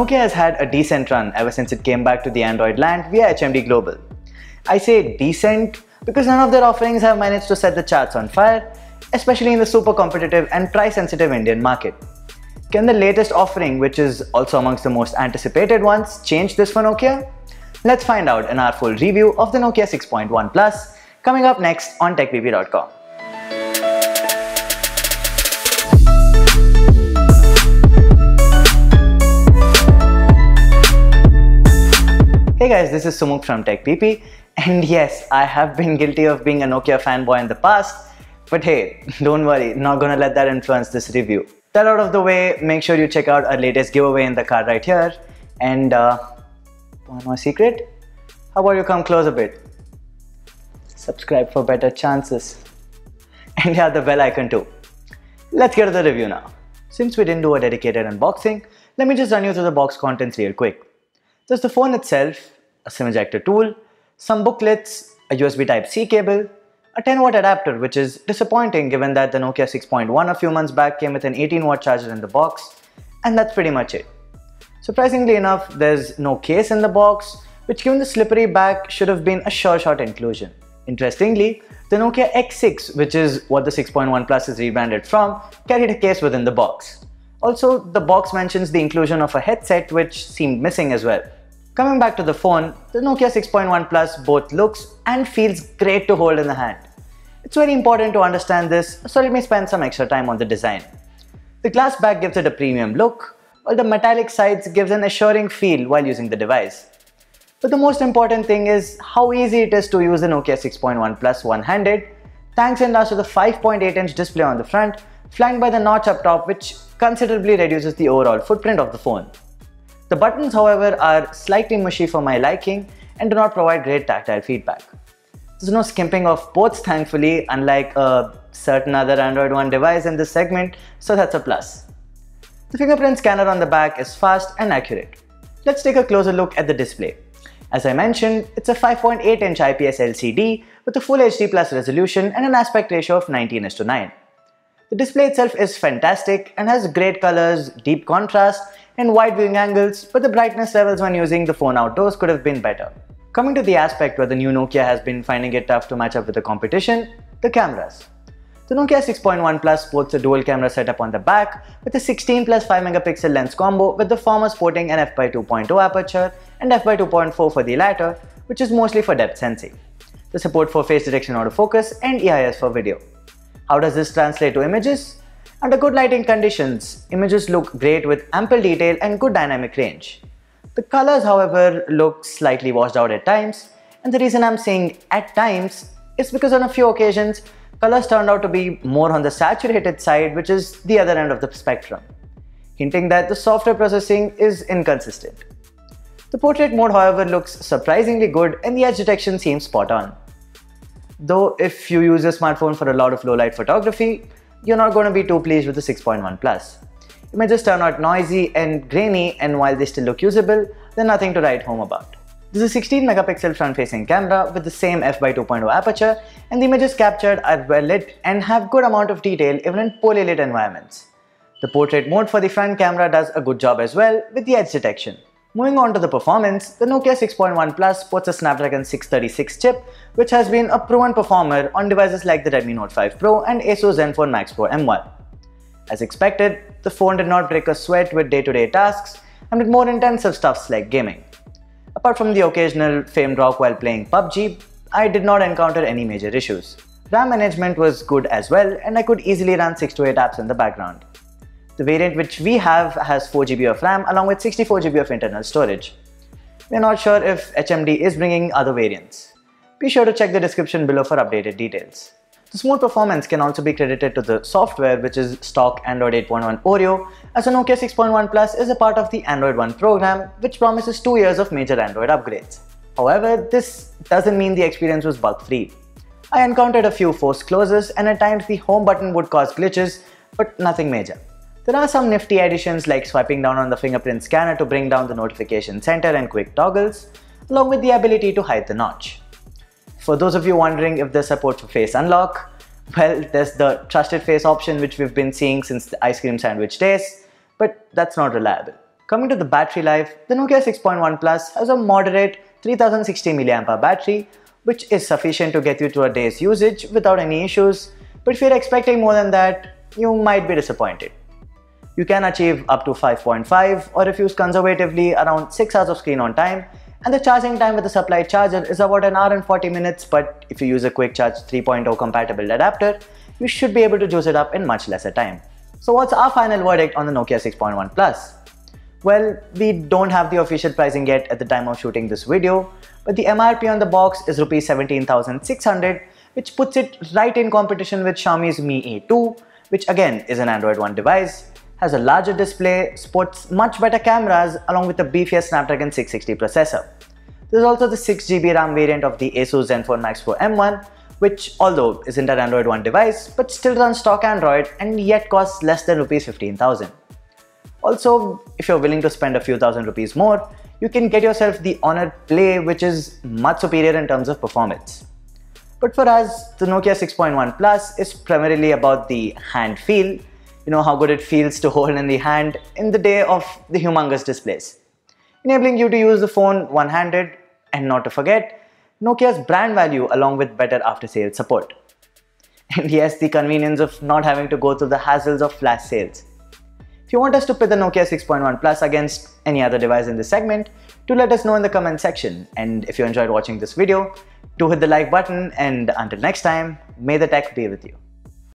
Nokia has had a decent run ever since it came back to the Android land via HMD Global. I say decent because none of their offerings have managed to set the charts on fire, especially in the super competitive and price-sensitive Indian market. Can the latest offering, which is also amongst the most anticipated ones, change this for Nokia? Let's find out in our full review of the Nokia 6.1 Plus, coming up next on TechPP.com. Hey guys, this is Sumukh from TechPP, and yes, I have been guilty of being a Nokia fanboy in the past, but hey, don't worry, not gonna let that influence this review. That out of the way, make sure you check out our latest giveaway in the card right here, and one more secret? How about you come close a bit? Subscribe for better chances. And yeah, the bell icon too. Let's get to the review now. Since we didn't do a dedicated unboxing, let me just run you through the box contents real quick. There's the phone itself, a SIM ejector tool, some booklets, a USB Type-C cable, a 10-watt adapter, which is disappointing given that the Nokia 6.1 a few months back came with an 18-watt charger in the box, and that's pretty much it. Surprisingly enough, there's no case in the box, which given the slippery back should have been a sure shot inclusion. Interestingly, the Nokia X6, which is what the 6.1 Plus is rebranded from, carried a case within the box. Also, the box mentions the inclusion of a headset, which seemed missing as well. Coming back to the phone, the Nokia 6.1 Plus both looks and feels great to hold in the hand. It's very important to understand this, so let me spend some extra time on the design. The glass back gives it a premium look, while the metallic sides gives an assuring feel while using the device. But the most important thing is how easy it is to use the Nokia 6.1 Plus one-handed, thanks in large to the 5.8-inch display on the front, flanked by the notch up top, which considerably reduces the overall footprint of the phone. The buttons, however, are slightly mushy for my liking and do not provide great tactile feedback. There's no skimping of ports, thankfully, unlike a certain other Android One device in this segment, so that's a plus. The fingerprint scanner on the back is fast and accurate. Let's take a closer look at the display. As I mentioned, it's a 5.8-inch IPS LCD with a full HD plus resolution and an aspect ratio of 19:9. The display itself is fantastic and has great colors, deep contrast, and wide viewing angles, but the brightness levels when using the phone outdoors could have been better. Coming to the aspect where the new Nokia has been finding it tough to match up with the competition, the cameras. The Nokia 6.1 Plus sports a dual camera setup on the back with a 16 plus 5 megapixel lens combo, with the former sporting an f/2.2 aperture and f/2.4 for the latter, which is mostly for depth sensing. The support for face detection autofocus and EIS for video. How does this translate to images? Under good lighting conditions, images look great with ample detail and good dynamic range. The colors, however, look slightly washed out at times, and the reason I'm saying at times is because on a few occasions, colors turned out to be more on the saturated side, which is the other end of the spectrum, hinting that the software processing is inconsistent. The portrait mode, however, looks surprisingly good and the edge detection seems spot on. Though if you use your smartphone for a lot of low-light photography, you're not going to be too pleased with the 6.1 Plus. Images turn out noisy and grainy, and while they still look usable, they're nothing to write home about. This is a 16 megapixel front-facing camera with the same f/2.0 aperture, and the images captured are well lit and have good amount of detail even in poorly lit environments. The portrait mode for the front camera does a good job as well with the edge detection. Moving on to the performance, the Nokia 6.1 Plus sports a Snapdragon 636 chip, which has been a proven performer on devices like the Redmi Note 5 Pro and Asus Zenfone Max Pro M1. As expected, the phone did not break a sweat with day-to-day tasks and with more intensive stuffs like gaming. Apart from the occasional famed rock while playing PUBG, I did not encounter any major issues. RAM management was good as well, and I could easily run 6 to 8 apps in the background. The variant which we have has 4 GB of RAM along with 64 GB of internal storage. We are not sure if HMD is bringing other variants. Be sure to check the description below for updated details. The smooth performance can also be credited to the software, which is stock Android 8.1 Oreo, as the Nokia 6.1 Plus is a part of the Android One program, which promises 2 years of major Android upgrades. However, this doesn't mean the experience was bug-free. I encountered a few forced closes, and at times the home button would cause glitches, but nothing major. There are some nifty additions like swiping down on the fingerprint scanner to bring down the notification center and quick toggles, along with the ability to hide the notch. For those of you wondering if there's support for face unlock, well, there's the trusted face option which we've been seeing since the ice cream sandwich days, but that's not reliable. Coming to the battery life, the Nokia 6.1 Plus has a moderate 3060 mAh battery, which is sufficient to get you through a day's usage without any issues, but if you're expecting more than that, you might be disappointed. You can achieve up to 5.5 or if used conservatively around 6 hours of screen on time, and the charging time with the supplied charger is about an hour and 40 minutes, but if you use a quick charge 3.0 compatible adapter, you should be able to juice it up in much lesser time. So what's our final verdict on the Nokia 6.1 Plus? Well, we don't have the official pricing yet at the time of shooting this video, but the MRP on the box is Rs 17,600, which puts it right in competition with Xiaomi's Mi A2, which again is an Android One device, has a larger display, sports much better cameras along with a beefier Snapdragon 660 processor. There's also the 6GB RAM variant of the Asus Zenfone Max Pro M1, which although isn't an Android One device, but still runs stock Android and yet costs less than Rs 15,000. Also, if you're willing to spend a few thousand rupees more, you can get yourself the Honor Play, which is much superior in terms of performance. But for us, the Nokia 6.1 Plus is primarily about the hand feel, how good it feels to hold in the hand in the day of the humongous displays, enabling you to use the phone one-handed, and not to forget, Nokia's brand value along with better after-sales support. And yes, the convenience of not having to go through the hassles of flash sales. If you want us to pit the Nokia 6.1 Plus against any other device in this segment, do let us know in the comment section. And if you enjoyed watching this video, do hit the like button, and until next time, may the tech be with you.